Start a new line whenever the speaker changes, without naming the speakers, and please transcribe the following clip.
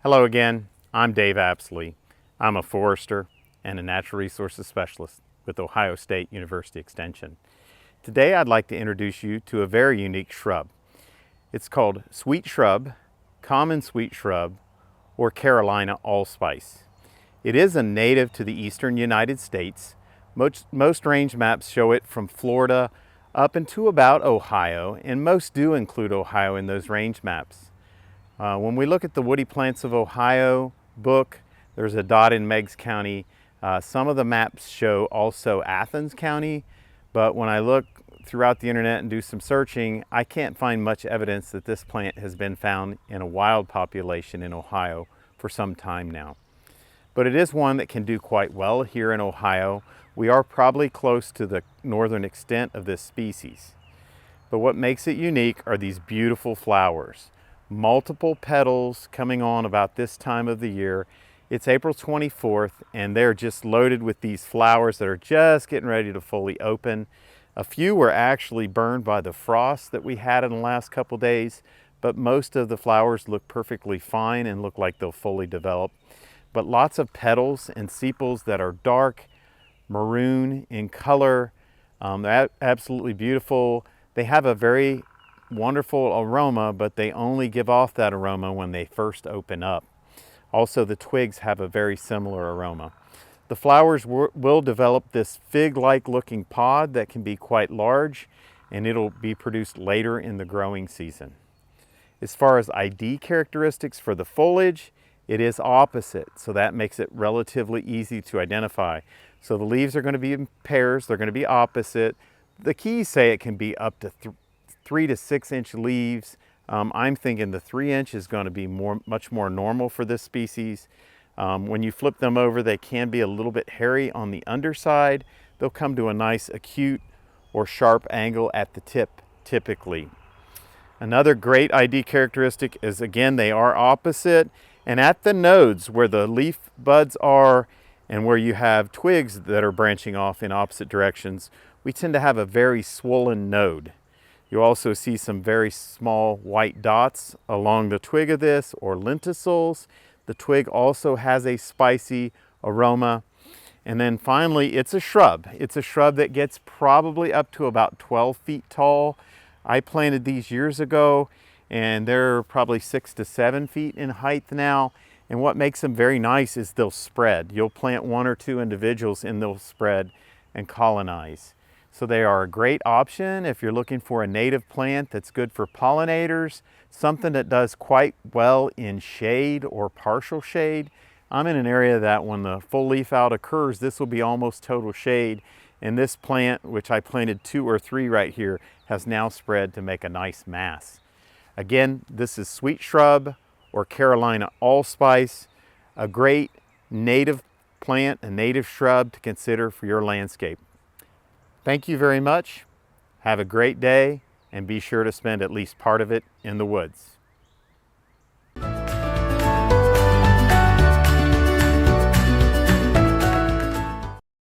Hello again, I'm Dave Apsley. I'm a forester and a natural resources specialist with Ohio State University Extension. Today I'd like to introduce you to a very unique shrub. It's called sweet shrub, common sweet shrub, or Carolina allspice. It is a native to the eastern United States. Most range maps show it from Florida up into about Ohio, and most do include Ohio in those range maps. When we look at the Woody Plants of Ohio book, there's a dot in Meigs County. Some of the maps show also Athens County, but when I look throughout the internet and do some searching, I can't find much evidence that this plant has been found in a wild population in Ohio for some time now. But it is one that can do quite well here in Ohio. We are probably close to the northern extent of this species. But what makes it unique are these beautiful flowers. Multiple petals coming on about this time of the year. It's April 24th and they're just loaded with these flowers that are just getting ready to fully open. A few were actually burned by the frost that we had in the last couple days, but most of the flowers look perfectly fine and look like they'll fully develop. But lots of petals and sepals that are dark maroon in color. They're absolutely beautiful. They have a very wonderful aroma, but they only give off that aroma when they first open up. Also, the twigs have a very similar aroma. The flowers will develop this fig-like looking pod that can be quite large, and it'll be produced later in the growing season. As far as ID characteristics for the foliage, it is opposite, so that makes it relatively easy to identify. So the leaves are going to be in pairs, they're going to be opposite. The keys say it can be up to 3 to 6 inch leaves. I'm thinking the 3 inch is going to be much more normal for this species. When you flip them over, they can be a little bit hairy on the underside. They'll come to a nice acute or sharp angle at the tip, typically. Another great ID characteristic is, again, they are opposite. And at the nodes where the leaf buds are and where you have twigs that are branching off in opposite directions, we tend to have a very swollen node. You'll also see some very small white dots along the twig of this, or lenticels. The twig also has a spicy aroma. And then finally, it's a shrub. It's a shrub that gets probably up to about 12 feet tall. I planted these years ago, and they're probably 6 to 7 feet in height now. And what makes them very nice is they'll spread. You'll plant 1 or 2 individuals and they'll spread and colonize. So they are a great option if you're looking for a native plant that's good for pollinators, something that does quite well in shade or partial shade. I'm in an area that when the full leaf out occurs, this will be almost total shade. And this plant, which I planted 2 or 3 right here, has now spread to make a nice mass. Again, this is sweet shrub or Carolina allspice, a great native plant, a native shrub to consider for your landscape. Thank you very much. Have a great day, and be sure to spend at least part of it in the woods.